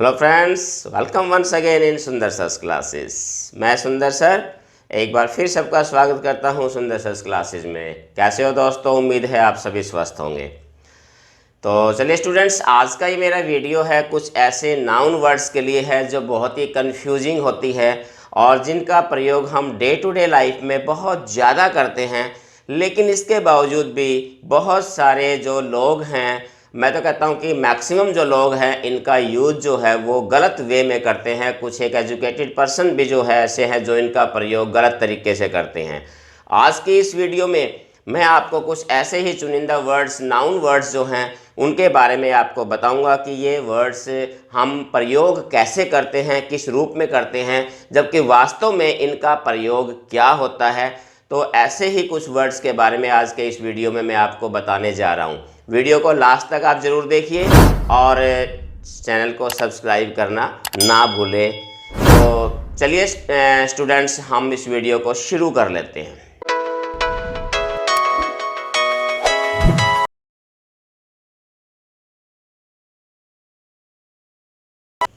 Hello friends, welcome once again in Sundar sir's classes. मैं सुंदर sir एक बार फिर सबका स्वागत करता हूं सुंदर सर्स क्लासेस में। कैसे हो दोस्तों? उम्मीद है आप सभी स्वस्थ होंगे। तो चलिए स्टूडेंट्स, आज का ये मेरा वीडियो है कुछ ऐसे नाउन वर्ड्स के लिए है जो बहुत ही कंफ्यूजिंग होती है और जिनका प्रयोग हम डे टू डे लाइफ में बहुत ज़्यादा करते हैं, लेकिन इसके बावजूद भी बहुत सारे जो लोग हैं, मैं तो कहता हूं कि मैक्सिमम जो लोग हैं इनका यूज जो है वो गलत वे में करते हैं। कुछ एक एजुकेटेड पर्सन भी जो है ऐसे हैं जो इनका प्रयोग गलत तरीके से करते हैं। आज की इस वीडियो में मैं आपको कुछ ऐसे ही चुनिंदा वर्ड्स, नाउन वर्ड्स जो हैं उनके बारे में आपको बताऊंगा कि ये वर्ड्स हम प्रयोग कैसे करते हैं, किस रूप में करते हैं, जबकि वास्तव में इनका प्रयोग क्या होता है। तो ऐसे ही कुछ वर्ड्स के बारे में आज के इस वीडियो में मैं आपको बताने जा रहा हूँ। वीडियो को लास्ट तक आप ज़रूर देखिए और चैनल को सब्सक्राइब करना ना भूलें। तो चलिए स्टूडेंट्स, हम इस वीडियो को शुरू कर लेते हैं।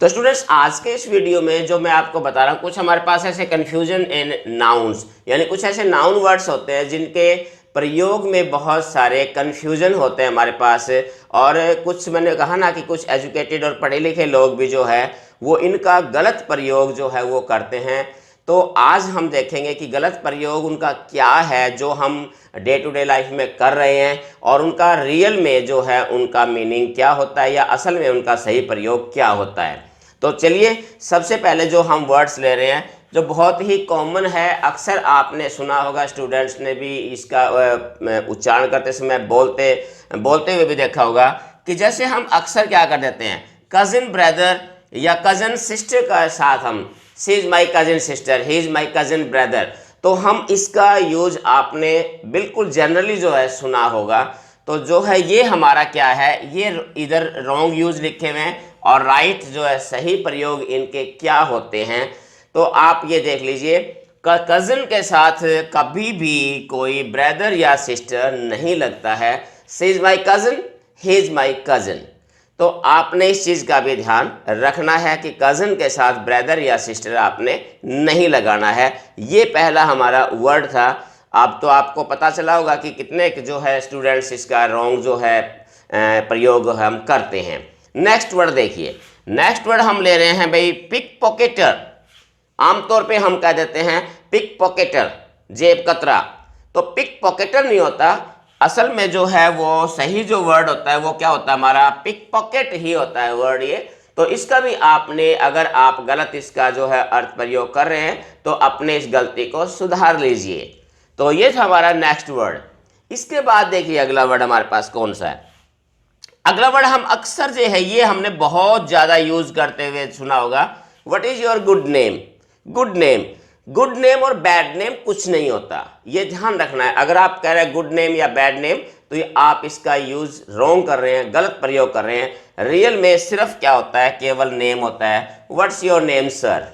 तो स्टूडेंट्स, आज के इस वीडियो में जो मैं आपको बता रहा हूँ, कुछ हमारे पास ऐसे कन्फ्यूजन इन नाउन्स, यानी कुछ ऐसे नाउन वर्ड्स होते हैं जिनके प्रयोग में बहुत सारे कन्फ्यूजन होते हैं हमारे पास। और कुछ मैंने कहा ना कि कुछ एजुकेटेड और पढ़े लिखे लोग भी जो है वो इनका गलत प्रयोग जो है वो करते हैं। तो आज हम देखेंगे कि गलत प्रयोग उनका क्या है जो हम डे टू डे लाइफ में कर रहे हैं और उनका रियल में जो है उनका मीनिंग क्या होता है या असल में उनका सही प्रयोग क्या होता है। तो चलिए, सबसे पहले जो हम वर्ड्स ले रहे हैं जो बहुत ही कॉमन है, अक्सर आपने सुना होगा, स्टूडेंट्स ने भी इसका उच्चारण करते समय बोलते हुए भी देखा होगा कि जैसे हम अक्सर क्या कर देते हैं, कज़न ब्रदर या कज़न सिस्टर का साथ हम, she is my cousin sister, he is my cousin brother, तो हम इसका यूज आपने बिल्कुल जनरली जो है सुना होगा। तो जो है ये हमारा क्या है, ये इधर रॉन्ग यूज लिखे हुए हैं और राइट जो है सही प्रयोग इनके क्या होते हैं। तो आप ये देख लीजिए, कज़न के साथ कभी भी कोई ब्रदर या सिस्टर नहीं लगता है। She is my cousin, he is my cousin. तो आपने इस चीज़ का भी ध्यान रखना है कि कज़न के साथ ब्रदर या सिस्टर आपने नहीं लगाना है। ये पहला हमारा वर्ड था। अब तो आपको पता चला होगा कि कितने जो है स्टूडेंट्स इसका रॉन्ग जो है प्रयोग हम करते हैं। नेक्स्ट वर्ड देखिए, नेक्स्ट वर्ड हम ले रहे हैं भाई पिक पॉकेटर। आमतौर पे हम कह देते हैं पिक पॉकेटर, जेब कतरा। तो पिक पॉकेटर नहीं होता, असल में जो है वो सही जो वर्ड होता है वो क्या होता है, हमारा पिक पॉकेट ही होता है वर्ड ये। तो इसका भी आपने, अगर आप गलत इसका जो है अर्थ प्रयोग कर रहे हैं तो अपने इस गलती को सुधार लीजिए। तो ये था हमारा नेक्स्ट वर्ड। इसके बाद देखिए अगला वर्ड हमारे पास कौन सा है। अगला वर्ड हम अक्सर जो है ये हमने बहुत ज्यादा यूज करते हुए सुना होगा, what is your good name. Good name, good name और बैड नेम कुछ नहीं होता, ये ध्यान रखना है। अगर आप कह रहे हैं गुड नेम या बैड नेम तो ये आप इसका यूज रॉन्ग कर रहे हैं, गलत प्रयोग कर रहे हैं। रियल में सिर्फ क्या होता है, केवल नेम होता है, व्हाट्स योर नेम सर।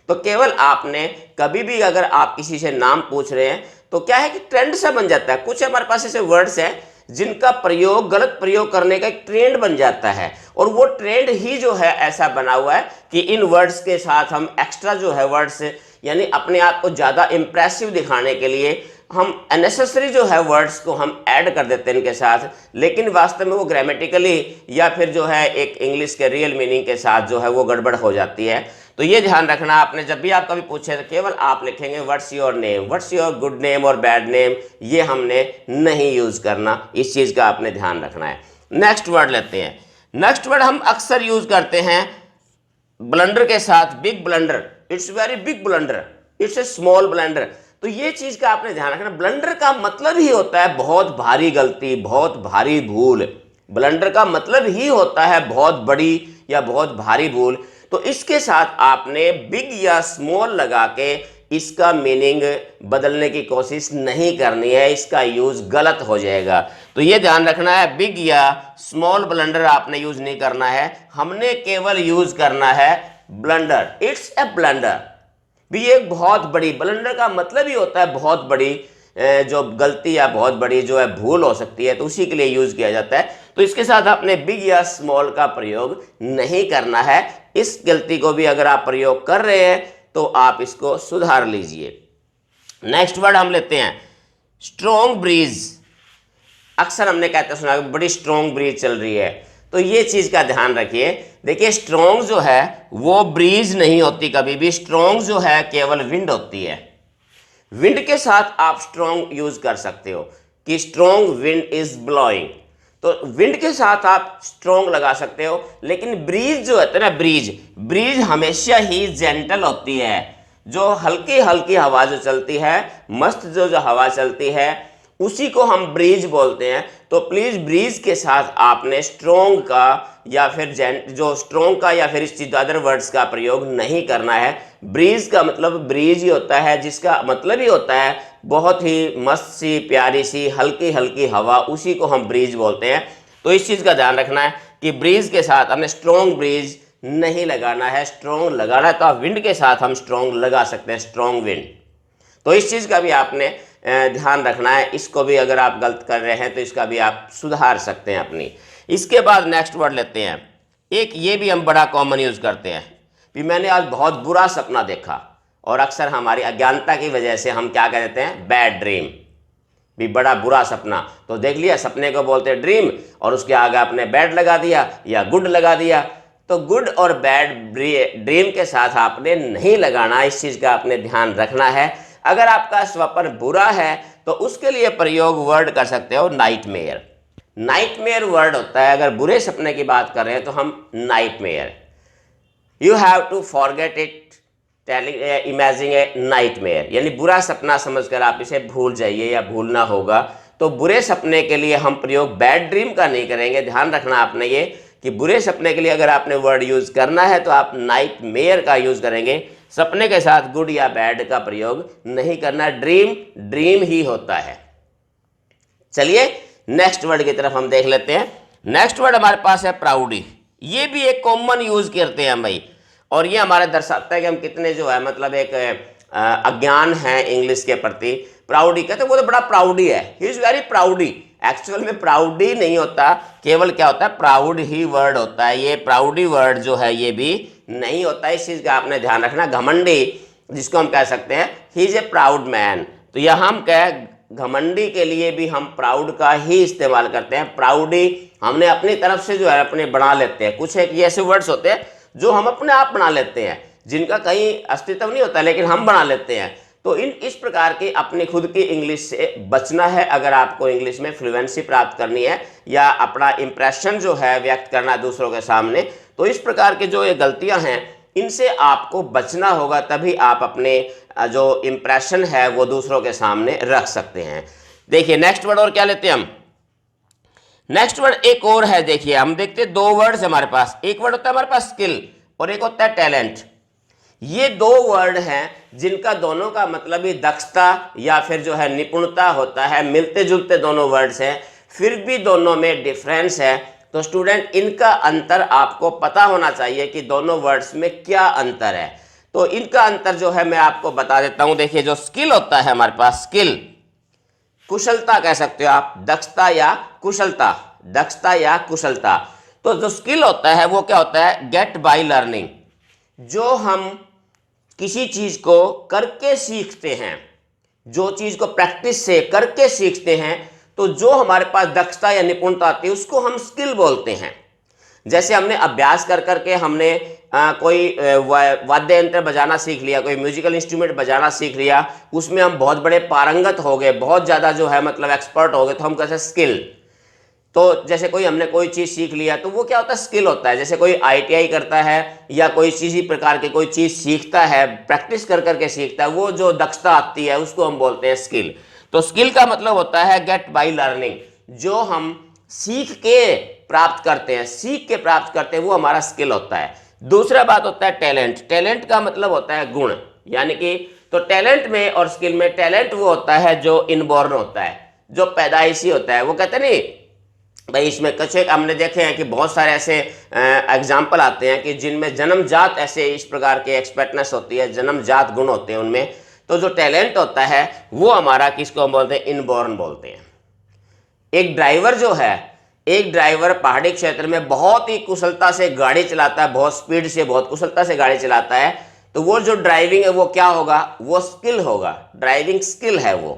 तो केवल आपने कभी भी अगर आप किसी से नाम पूछ रहे हैं तो क्या है कि ट्रेंड सा बन जाता है। कुछ हमारे पास ऐसे वर्ड्स हैं जिनका प्रयोग, गलत प्रयोग करने का एक ट्रेंड बन जाता है और वो ट्रेंड ही जो है ऐसा बना हुआ है कि इन वर्ड्स के साथ हम एक्स्ट्रा जो है वर्ड्स, यानी अपने आप को ज़्यादा इंप्रेसिव दिखाने के लिए हम अननेसेसरी जो है वर्ड्स को हम ऐड कर देते हैं इनके साथ, लेकिन वास्तव में वो ग्रामेटिकली या फिर जो है एक इंग्लिश के रियल मीनिंग के साथ जो है वो गड़बड़ हो जाती है। तो ये ध्यान रखना, आपने जब भी आप कभी पूछे तो केवल आप लिखेंगे what's your name, what's your good name और बैड नेम, ये हमने नहीं यूज करना, इस चीज़ का आपने ध्यान रखना है। नेक्स्ट वर्ड लेते हैं। नेक्स्ट वर्ड हम अक्सर यूज करते हैं ब्लंडर के साथ, big blunder, it's very big blunder, it's a small blunder. तो ये चीज का आपने ध्यान रखना, ब्लंडर का मतलब ही होता है बहुत भारी गलती, बहुत भारी भूल। ब्लंडर का मतलब ही होता है बहुत बड़ी या बहुत भारी भूल। तो इसके साथ आपने बिग या स्मॉल लगा के इसका मीनिंग बदलने की कोशिश नहीं करनी है, इसका यूज गलत हो जाएगा। तो ये ध्यान रखना है, बिग या स्मॉल ब्लंडर आपने यूज नहीं करना है, हमने केवल यूज करना है ब्लंडर, इट्स ए ब्लंडर। भी एक बहुत बड़ी, ब्लंडर का मतलब ही होता है बहुत बड़ी जो गलती या बहुत बड़ी जो है भूल हो सकती है, तो उसी के लिए यूज़ किया जाता है। तो इसके साथ आपने बिग या स्मॉल का प्रयोग नहीं करना है। इस गलती को भी अगर आप प्रयोग कर रहे हैं तो आप इसको सुधार लीजिए। नेक्स्ट वर्ड हम लेते हैं स्ट्रॉन्ग ब्रीज। अक्सर हमने कहते सुना कि बड़ी स्ट्रॉन्ग ब्रीज चल रही है, तो ये चीज़ का ध्यान रखिए। देखिए स्ट्रॉन्ग जो है वो ब्रीज नहीं होती कभी भी, स्ट्रॉन्ग जो है केवल विंड होती है। विंड के साथ आप स्ट्रॉन्ग यूज कर सकते हो कि स्ट्रॉन्ग विंड इज ब्लोइंग, तो विंड के साथ आप स्ट्रॉन्ग लगा सकते हो। लेकिन ब्रीज जो है ना, ब्रीज हमेशा ही जेंटल होती है। जो हल्की हल्की हवा जो चलती है, मस्त जो हवा चलती है, उसी को हम ब्रीज बोलते हैं। तो प्लीज ब्रीज के साथ आपने स्ट्रॉन्ग का या फिर जो स्ट्रॉन्ग का या फिर इस चीज अदर वर्ड्स का प्रयोग नहीं करना है। ब्रीज का मतलब ब्रीज ही होता है, जिसका मतलब ही होता है बहुत ही मस्त सी प्यारी सी हल्की हल्की हवा, उसी को हम ब्रीज बोलते हैं। तो इस चीज का ध्यान रखना है कि ब्रीज के साथ हमने स्ट्रॉन्ग ब्रीज नहीं लगाना है। स्ट्रॉन्ग लगाना है तो आप विंड के साथ हम स्ट्रॉन्ग लगा सकते हैं, स्ट्रॉन्ग विंड। तो इस चीज का भी आपने ध्यान रखना है। इसको भी अगर आप गलत कर रहे हैं तो इसका भी आप सुधार सकते हैं अपनी। इसके बाद नेक्स्ट वर्ड लेते हैं एक, ये भी हम बड़ा कॉमन यूज करते हैं कि मैंने आज बहुत बुरा सपना देखा, और अक्सर हमारी अज्ञानता की वजह से हम क्या कह देते हैं, बैड ड्रीम। भी बड़ा बुरा सपना तो देख लिया, सपने को बोलते हैं ड्रीम, और उसके आगे आपने बैड लगा दिया या गुड लगा दिया। तो गुड और बैड ड्रीम के साथ आपने नहीं लगाना, इस चीज का आपने ध्यान रखना है। अगर आपका स्वप्न बुरा है तो उसके लिए प्रयोग वर्ड कर सकते हो नाइटमेयर। नाइटमेयर वर्ड होता है, अगर बुरे सपने की बात कर रहे हैं तो हम nightmare, you have to forget it imaging a nightmare, यानी बुरा सपना समझकर आप इसे भूल जाइए या भूलना होगा। तो बुरे सपने के लिए हम प्रयोग बैड ड्रीम का नहीं करेंगे। ध्यान रखना आपने ये कि बुरे सपने के लिए अगर आपने वर्ड यूज करना है तो आप नाइटमेयर का यूज करेंगे। सपने के साथ गुड या बैड का प्रयोग नहीं करना, ड्रीम ही होता है। चलिए नेक्स्ट वर्ड की तरफ हम देख लेते हैं। नेक्स्ट वर्ड हमारे पास है प्राउडी। ये भी एक कॉमन यूज करते हैं हम भाई, और ये हमारे दर्शाता है कि हम कितने जो है मतलब एक अज्ञान है इंग्लिश के प्रति। प्राउडी कहते हैं वो तो बड़ा प्राउडी है, ही इज वेरी प्राउडी। एक्चुअल में प्राउडी नहीं होता, केवल क्या होता है, प्राउड ही वर्ड होता है। ये प्राउडी वर्ड जो है ये भी नहीं होता, इस चीज का आपने ध्यान रखना। घमंडी जिसको हम कह सकते हैं he is a proud man, तो यह हम कह घमंडी के लिए भी हम प्राउड का ही इस्तेमाल करते हैं। प्राउडी हमने अपनी तरफ से जो है अपने बना लेते हैं। कुछ एक ऐसे वर्ड्स होते हैं जो हम अपने आप बना लेते हैं, जिनका कहीं अस्तित्व नहीं होता, लेकिन हम बना लेते हैं। तो इस प्रकार की अपनी खुद की इंग्लिश से बचना है अगर आपको इंग्लिश में फ्लुएंसी प्राप्त करनी है या अपना इंप्रेशन जो है व्यक्त करना है दूसरों के सामने। तो इस प्रकार के जो ये गलतियां हैं इनसे आपको बचना होगा, तभी आप अपने जो इंप्रेशन है वो दूसरों के सामने रख सकते हैं। देखिए नेक्स्ट वर्ड और क्या लेते हैं हम। नेक्स्ट वर्ड एक और है, देखिए हम देखते हैं दो वर्ड्स हमारे पास। एक वर्ड होता है हमारे पास स्किल और एक होता है टैलेंट। ये दो वर्ड हैं जिनका दोनों का मतलब ही दक्षता या फिर जो है निपुणता होता है। मिलते जुलते दोनों वर्ड्स हैं, फिर भी दोनों में डिफरेंस है। तो स्टूडेंट इनका अंतर आपको पता होना चाहिए कि दोनों वर्ड्स में क्या अंतर है। तो इनका अंतर जो है मैं आपको बता देता हूं। देखिए जो स्किल होता है हमारे पास, स्किल कुशलता कह सकते हो आप, दक्षता या कुशलता, दक्षता या कुशलता। तो जो स्किल होता है वो क्या होता है, गेट बाय लर्निंग। जो हम किसी चीज को करके सीखते हैं, जो चीज को प्रैक्टिस से करके सीखते हैं, तो जो हमारे पास दक्षता या निपुणता आती है उसको हम स्किल बोलते हैं। जैसे हमने अभ्यास कर करके हमने कोई वाद्य यंत्र बजाना सीख लिया, कोई म्यूजिकल इंस्ट्रूमेंट बजाना सीख लिया, उसमें हम बहुत बड़े पारंगत हो गए, बहुत ज़्यादा जो है मतलब एक्सपर्ट हो गए, तो हम कहते हैं स्किल। तो जैसे कोई हमने कोई चीज़ सीख लिया तो वो क्या होता है, स्किल होता है। जैसे कोई ITI करता है या कोई किसी प्रकार की कोई चीज़ सीखता है, प्रैक्टिस कर करके सीखता है, वो जो दक्षता आती है उसको हम बोलते हैं स्किल। तो स्किल का मतलब होता है गेट बाय लर्निंग, जो हम सीख के प्राप्त करते हैं, सीख के प्राप्त करते हैं, वो हमारा स्किल होता है। दूसरा बात होता है टैलेंट। टैलेंट का मतलब होता है गुण, यानी कि तो टैलेंट में और स्किल में, टैलेंट वो होता है जो इनबॉर्न होता है, जो पैदाइशी होता है। वो कहते नहीं भाई, इसमें कुछ एक हमने देखे हैं कि बहुत सारे ऐसे एग्जाम्पल आते हैं कि जिनमें जन्मजात ऐसे इस प्रकार के एक्सपर्टनेस होती है, जन्मजात गुण होते हैं उनमें, तो जो टैलेंट होता है वो हमारा किसको हम बोलते हैं, इनबॉर्न बोलते हैं। एक ड्राइवर जो है, एक ड्राइवर पहाड़ी क्षेत्र में बहुत ही कुशलता से गाड़ी चलाता है, बहुत स्पीड से, बहुत कुशलता से गाड़ी चलाता है, तो वो जो ड्राइविंग है वो क्या होगा, वो स्किल होगा, ड्राइविंग स्किल है वो।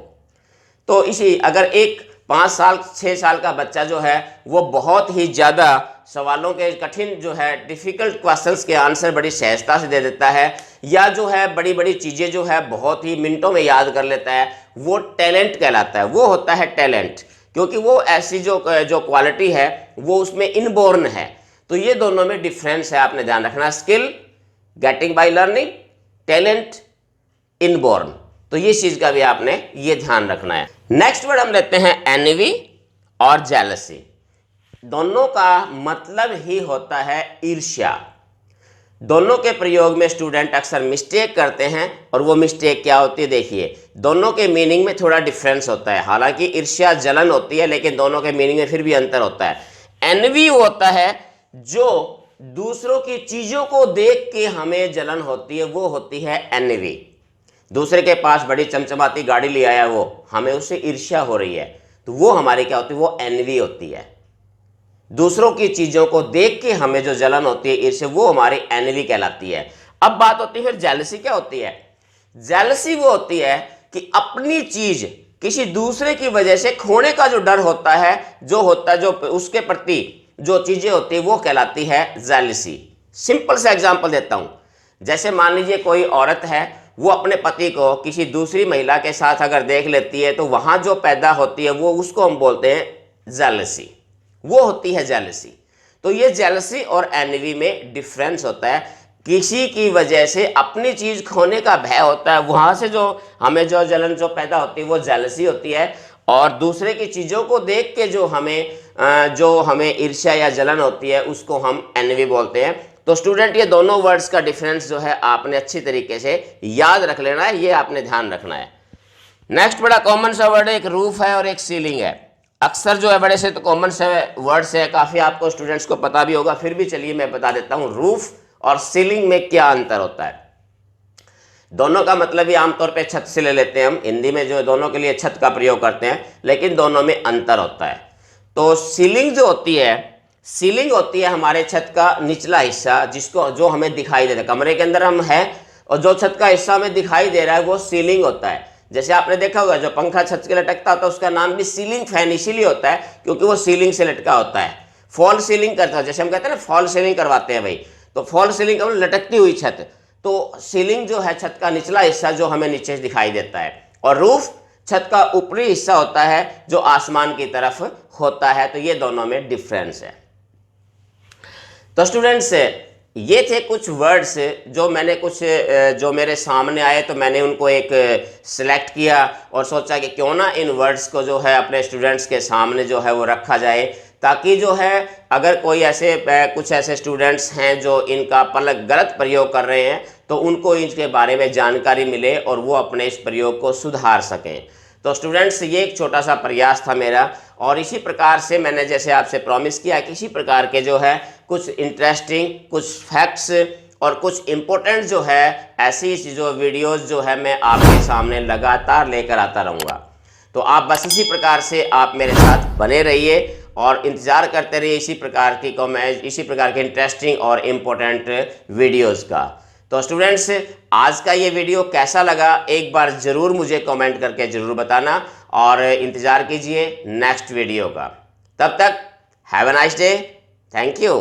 तो इसी अगर एक 5 साल 6 साल का बच्चा जो है वो बहुत ही ज़्यादा सवालों के कठिन जो है डिफ़िकल्ट क्वेश्चंस के आंसर बड़ी सहजता से दे देता है, या जो है बड़ी बड़ी चीज़ें जो है बहुत ही मिनटों में याद कर लेता है, वो टैलेंट कहलाता है, वो होता है टैलेंट। क्योंकि वो ऐसी जो क्वालिटी है वो उसमें इनबॉर्न है। तो ये दोनों में डिफरेंस है, आपने ध्यान रखना, skill getting by learning, talent inborn. तो ये चीज़ का भी आपने ये ध्यान रखना है। नेक्स्ट वर्ड हम लेते हैं एनवी और जेलसी। दोनों का मतलब ही होता है ईर्ष्या। दोनों के प्रयोग में स्टूडेंट अक्सर मिस्टेक करते हैं, और वो मिस्टेक क्या होती है, देखिए दोनों के मीनिंग में थोड़ा डिफरेंस होता है। हालांकि ईर्ष्या जलन होती है, लेकिन दोनों के मीनिंग में फिर भी अंतर होता है। एनवी होता है जो दूसरों की चीज़ों को देख के हमें जलन होती है, वो होती है एनवी। दूसरे के पास बड़ी चमचमाती गाड़ी ले आया वो, हमें उससे ईर्ष्या हो रही है, तो वो हमारी क्या होती है, वो एनवी होती है। दूसरों की चीज़ों को देख के हमें जो जलन होती है, ईर्ष्या, वो हमारी एनवी कहलाती है। अब बात होती है फिर जेलसी क्या होती है। जेलसी वो होती है कि अपनी चीज़ किसी दूसरे की वजह से खोने का जो डर होता है, जो उसके प्रति जो चीज़ें होती है, वो कहलाती है जेलसी। सिंपल सा एग्जाम्पल देता हूँ। जैसे मान लीजिए कोई औरत है, वो अपने पति को किसी दूसरी महिला के साथ अगर देख लेती है, तो वहाँ जो पैदा होती है वो उसको हम बोलते हैं जेलसी, वो होती है जेलसी। तो ये जेलसी और एनवी में डिफरेंस होता है। किसी की वजह से अपनी चीज़ खोने का भय होता है, वहाँ से जो हमें जो जलन जो पैदा होती है वो जेलसी होती है, और दूसरे की चीज़ों को देख के जो हमें ईर्ष्या या जलन होती है उसको हम एनवी बोलते हैं। तो स्टूडेंट ये दोनों वर्ड्स का डिफरेंस जो है आपने अच्छी तरीके से याद रख लेना है, ये आपने ध्यान रखना है। नेक्स्ट बड़ा कॉमन सा वर्ड है, एक रूफ है और एक सीलिंग है। अक्सर जो है बड़े से तो कॉमन से वर्ड्स है, काफ़ी आपको स्टूडेंट्स को पता भी होगा, फिर भी चलिए मैं बता देता हूँ रूफ और सीलिंग में क्या अंतर होता है। दोनों का मतलब ही आमतौर पे छत से ले लेते हैं हम, हिंदी में जो दोनों के लिए छत का प्रयोग करते हैं, लेकिन दोनों में अंतर होता है। तो सीलिंग होती है हमारे छत का निचला हिस्सा, जो हमें दिखाई देता है, कमरे के अंदर हम हैं और जो छत का हिस्सा हमें दिखाई दे रहा है वो सीलिंग होता है। जैसे आपने देखा होगा जो पंखा छत के लटकता होता है उसका नाम भी सीलिंग फैन इसीलिए होता है क्योंकि वो सीलिंग से लटका होता है। फॉल सीलिंग करता है, जैसे हम कहते हैं ना फॉल सीलिंग करवाते हैं भाई, तो फॉल सीलिंग का लटकती हुई छत। तो सीलिंग जो है छत का निचला हिस्सा जो हमें नीचे दिखाई देता है, और रूफ छत का ऊपरी हिस्सा होता है जो आसमान की तरफ होता है। तो ये दोनों में डिफरेंस है। तो स्टूडेंट्स ये थे कुछ वर्ड्स जो मेरे सामने आए, तो मैंने उनको एक सिलेक्ट किया और सोचा कि क्यों ना इन वर्ड्स को जो है अपने स्टूडेंट्स के सामने जो है वो रखा जाए, ताकि जो है अगर कोई कुछ ऐसे स्टूडेंट्स हैं जो इनका गलत प्रयोग कर रहे हैं तो उनको इसके बारे में जानकारी मिले और वो अपने इस प्रयोग को सुधार सकें। तो स्टूडेंट्स ये एक छोटा सा प्रयास था मेरा, और इसी प्रकार से मैंने जैसे आपसे प्रॉमिस किया कि इसी प्रकार के जो है कुछ इंटरेस्टिंग, कुछ फैक्ट्स और कुछ इम्पोर्टेंट जो है ऐसी जो वीडियोस जो है मैं आपके सामने लगातार लेकर आता रहूँगा। तो आप बस इसी प्रकार से आप मेरे साथ बने रहिए और इंतज़ार करते रहिए इसी प्रकार के इंटरेस्टिंग और इम्पोर्टेंट वीडियोज़ का। तो स्टूडेंट्स आज का ये वीडियो कैसा लगा एक बार ज़रूर मुझे कमेंट करके ज़रूर बताना, और इंतज़ार कीजिए नेक्स्ट वीडियो का। तब तक have a nice day, thank you.